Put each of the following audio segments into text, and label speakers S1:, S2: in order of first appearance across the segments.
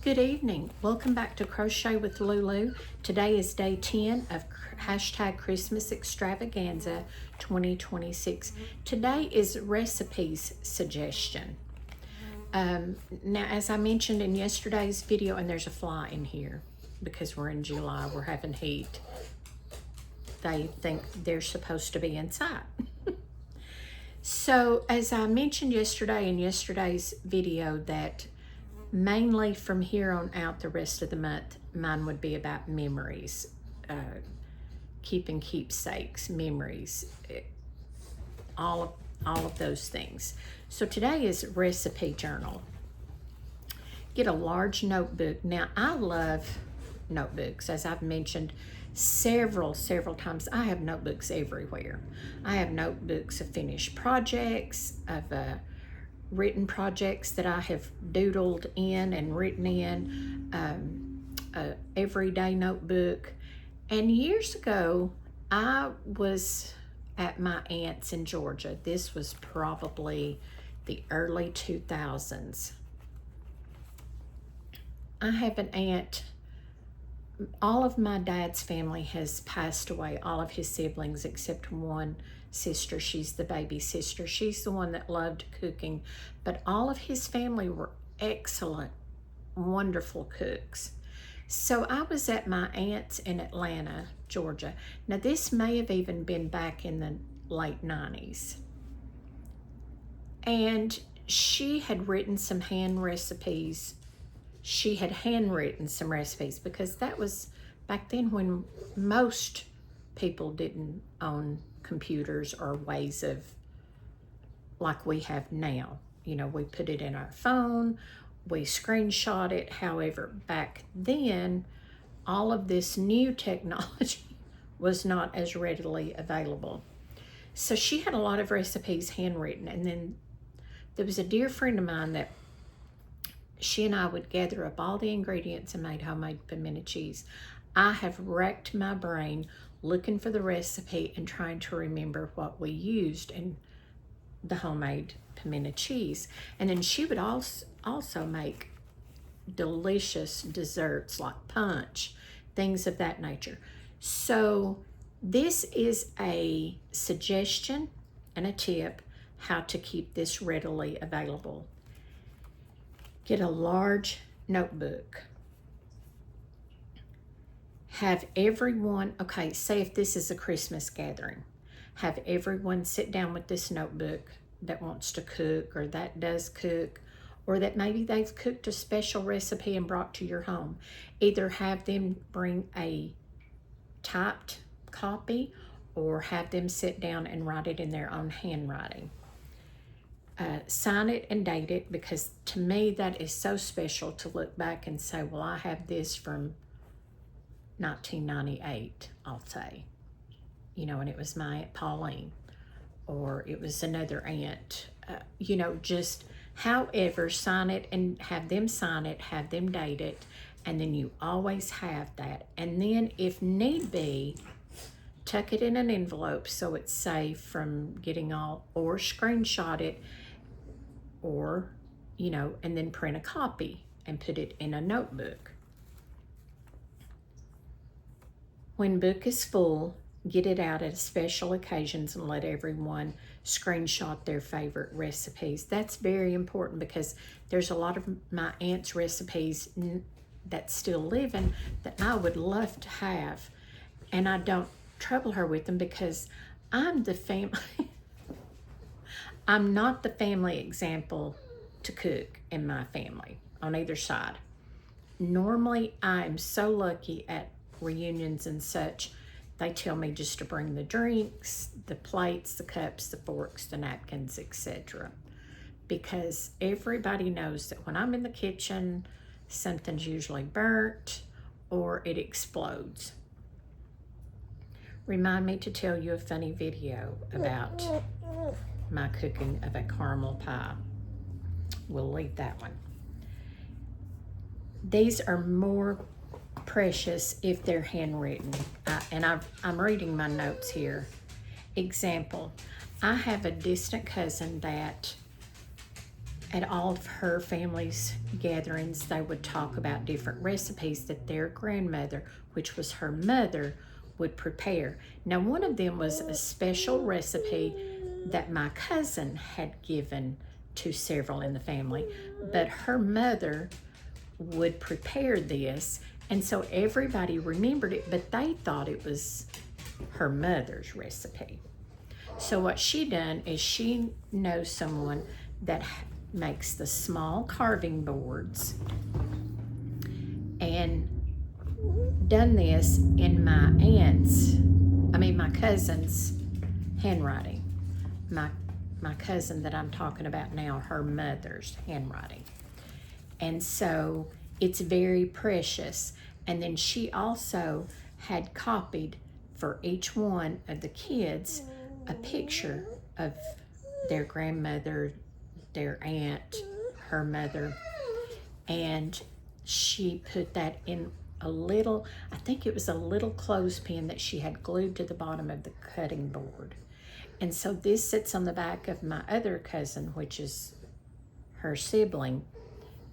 S1: Good evening. Welcome back to Crochet with Lulu. Today is day 10 of hashtag Christmas Extravaganza 2026. Today is recipes suggestion. Now, as I mentioned in yesterday's video, and there's a fly in here because we're in July, we're having heat. They think they're supposed to be inside. So, as I mentioned yesterday in yesterday's video, that mainly from here on out, the rest of the month, mine would be about memories, keeping keepsakes, memories, all of those things. So today is recipe journal. Get a large notebook. Now, I love notebooks, as I've mentioned several times. I have notebooks everywhere. I have notebooks of finished projects, of written projects that I have doodled in and written in, everyday notebook. And years ago, I was at my aunt's in Georgia. This was probably the early 2000s. I have an aunt. All of my dad's family has passed away, all of his siblings except one sister. She's the baby sister. She's the one that loved cooking, but all of his family were excellent, wonderful cooks. So I was at my aunt's in Atlanta, Georgia. Now, this may have even been back in the late 90s. And she had written some hand recipes. She had handwritten some recipes because that was back then when most people didn't own computers or ways of like we have now. You know, we put it in our phone, we screenshot it. However, back then, all of this new technology was not as readily available. So she had a lot of recipes handwritten. And then there was a dear friend of mine that she and I would gather up all the ingredients and made homemade pimento cheese. I have racked my brain looking for the recipe and trying to remember what we used in the homemade pimento cheese. And then she would also make delicious desserts like punch, things of that nature. So this is a suggestion and a tip how to keep this readily available. Get a large notebook. Have everyone, okay, say if this is a Christmas gathering, have everyone sit down with this notebook that wants to cook or that does cook, or that maybe they've cooked a special recipe and brought to your home. Either have them bring a typed copy or have them sit down and write it in their own handwriting. Sign it and date it, because to me that is so special to look back and say, well, I have this from 1998, I'll say, you know, and it was my Aunt Pauline, or it was another aunt, you know, just however, sign it and have them sign it, have them date it, and then you always have that. And then if need be, tuck it in an envelope so it's safe from getting all, or screenshot it, or, you know, and then print a copy and put it in a notebook. When book is full, get it out at special occasions and let everyone screenshot their favorite recipes. That's very important because there's a lot of my aunt's recipes that still living that I would love to have, and I don't trouble her with them because I'm the family. I'm not the family example to cook in my family on either side. Normally, I'm so lucky at reunions and such, they tell me just to bring the drinks, the plates, the cups, the forks, the napkins, etc. Because everybody knows that when I'm in the kitchen, something's usually burnt or it explodes. Remind me to tell you a funny video about my cooking of a caramel pie. We'll leave that one. These are more precious if they're handwritten. I'm reading my notes here. Example, I have a distant cousin that at all of her family's gatherings, they would talk about different recipes that their grandmother, which was her mother, would prepare. Now, one of them was a special recipe that my cousin had given to several in the family, but her mother would prepare this, and so everybody remembered it, but they thought it was her mother's recipe. So what she done is she knows someone that makes the small carving boards and done this in my cousin's handwriting. My cousin that I'm talking about now, her mother's handwriting. And so it's very precious. And then she also had copied for each one of the kids a picture of their grandmother, their aunt, her mother, and she put that in a little, I think it was a little clothespin that she had glued to the bottom of the cutting board. And so this sits on the back of my other cousin, which is her sibling,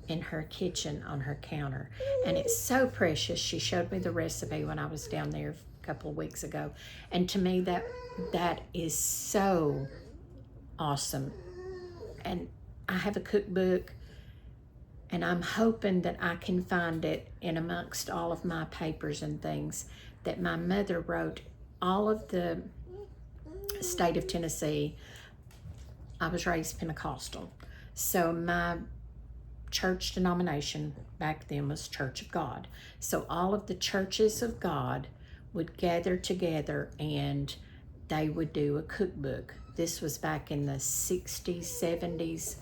S1: in her kitchen on her counter. And it's so precious. She showed me the recipe when I was down there a couple of weeks ago. And to me, that is so awesome. And I have a cookbook, and I'm hoping that I can find it in amongst all of my papers and things that my mother wrote all of the state of Tennessee. I was raised Pentecostal. So my church denomination back then was Church of God. So all of the churches of God would gather together and they would do a cookbook. This was back in the 60s, 70s.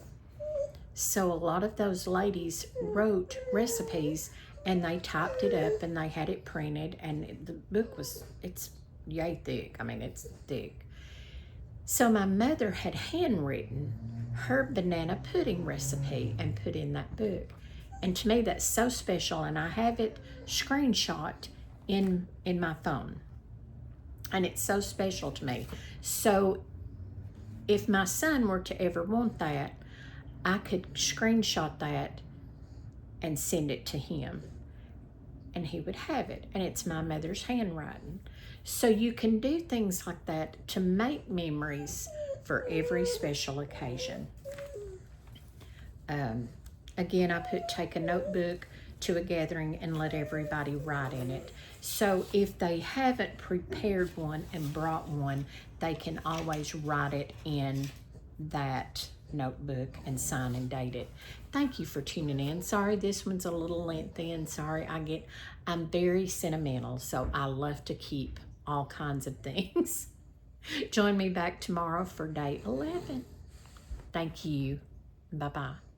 S1: So a lot of those ladies wrote recipes and they typed it up and they had it printed, and the book it's yay thick. I mean, it's thick. So my mother had handwritten her banana pudding recipe and put in that book. And to me, that's so special, and I have it screenshot in my phone. And it's so special to me. So if my son were to ever want that, I could screenshot that and send it to him, and he would have it. And it's my mother's handwriting. So you can do things like that to make memories for every special occasion. Again, I take a notebook to a gathering and let everybody write in it. So if they haven't prepared one and brought one, they can always write it in that notebook and sign and date it. Thank you for tuning in. Sorry this one's a little lengthy, and sorry I'm very sentimental, so I love to keep all kinds of things. Join me back tomorrow for day 11. Thank you. Bye-bye.